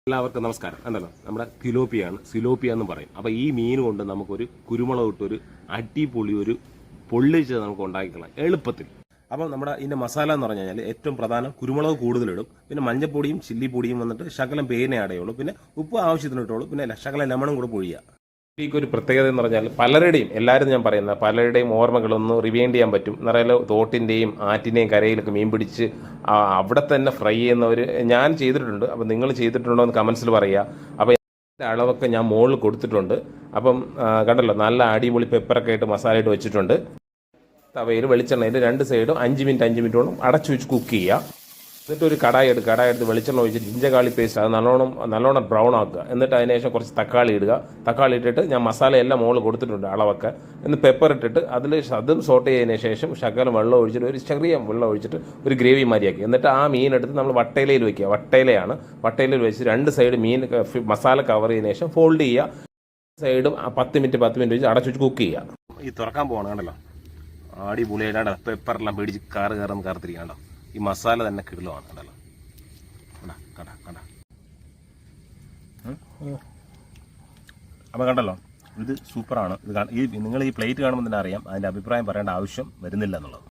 എല്ലാവർക്കും നമസ്കാരം. കണ്ടല്ലോ, നമ്മുടെ സിലോപ്പിയ എന്ന് പറയും. അപ്പോൾ ഈ മീൻ കൊണ്ട് നമുക്കൊരു കുരുമുളക് ഇട്ടൊരു അടിപൊളി ഒരു പൊള്ളിച്ചത് നമുക്ക് ഉണ്ടാക്കിക്കളാം എളുപ്പത്തിൽ. അപ്പം നമ്മുടെ ഇതിന്റെ മസാല എന്ന് പറഞ്ഞു കഴിഞ്ഞാൽ ഏറ്റവും പ്രധാനം കുരുമുളക് കൂടുതലിടും, പിന്നെ മഞ്ഞപ്പൊടിയും ചില്ലിപ്പൊടിയും വന്നിട്ട് ശകലം പേരിനെ അടയുള്ളൂ, പിന്നെ ഉപ്പ് ആവശ്യത്തിന് ഇട്ടോളൂ, പിന്നെ ശകലം ലെമണും കൂടെ പൊഴിയുക. ഒരു പ്രത്യേകത എന്ന് പറഞ്ഞാൽ എല്ലാവരും ഞാൻ പറയുന്ന പലരുടെയും ഓർമ്മകളൊന്ന് റിവൈൻഡ് ചെയ്യാൻ പറ്റും. നിറയെ തോട്ടിൻ്റെയും ആറ്റിൻ്റെയും കരയിലൊക്കെ മീൻ പിടിച്ച് അവിടെ തന്നെ ഫ്രൈ ചെയ്യുന്നവർ ഞാൻ ചെയ്തിട്ടുണ്ട്. അപ്പം നിങ്ങൾ ചെയ്തിട്ടുണ്ടോ എന്ന് കമൻസിൽ പറയുക. അപ്പോൾ അളവൊക്കെ ഞാൻ മുകളിൽ കൊടുത്തിട്ടുണ്ട്. അപ്പം കണ്ടല്ലോ, നല്ല അടിപൊളി പെപ്പറൊക്കെ ആയിട്ട് മസാല ഇട്ട് വെച്ചിട്ടുണ്ട്. തവയിൽ വെളിച്ചെണ്ണയിൽ 2 സൈഡും 5 മിനിറ്റോളം അടച്ചു വെച്ച് കുക്ക് ചെയ്യുക. എന്നിട്ട് ഒരു കടായി എടുത്ത് വെളിച്ചെണ്ണ ഒഴിച്ചിട്ട് ഇഞ്ചകാളി പേസ്റ്റ് അത് നല്ലോണം ബ്രൗൺ ആക്കുക. എന്നിട്ട് അതിനുശേഷം കുറച്ച് തക്കാളി ഇട്ടിട്ട് ഞാൻ മസാല എല്ലാം മുകളിൽ കൊടുത്തിട്ടുണ്ട് അളവൊക്കെ. എന്നിട്ട് പെപ്പർ ഇട്ടിട്ട് അതും സോട്ട് ചെയ്തതിന് ശേഷം ശകലം വെള്ളം ഒഴിച്ചിട്ട് ഒരു ചെറിയ വെള്ളം ഒഴിച്ചിട്ട് ഒരു ഗ്രേവി മാതിരിയാക്കി. എന്നിട്ട് ആ മീൻ എടുത്ത് നമ്മൾ വട്ടയിലയിൽ വയ്ക്കുക. വട്ടയിലയിൽ വെച്ച് 2 സൈഡ് മീൻ മസാല കവർ ചെയ്തതിന് ശേഷം ഫോൾഡ് ചെയ്യുക. സൈഡും 10 മിനിറ്റ് വെച്ച് അടച്ചു വെച്ച് കുക്ക് ചെയ്യുക. ഈ തുറക്കാൻ പോകണം, കണ്ടല്ലോ, അടിപൊളിയായിട്ടാണ് പെപ്പറെല്ലാം പേടിച്ച് കാർത്തിരിക്കണ്ടോ. ഈ മസാല തന്നെ കിടലുമാണ്. കണ്ടല്ലോ, അപ്പം കണ്ടല്ലോ, ഇത് സൂപ്പറാണ്. നിങ്ങൾ ഈ പ്ലേറ്റ് കാണുമ്പോൾ തന്നെ അറിയാം അതിൻ്റെ അഭിപ്രായം പറയേണ്ട ആവശ്യം വരുന്നില്ല എന്നുള്ളത്.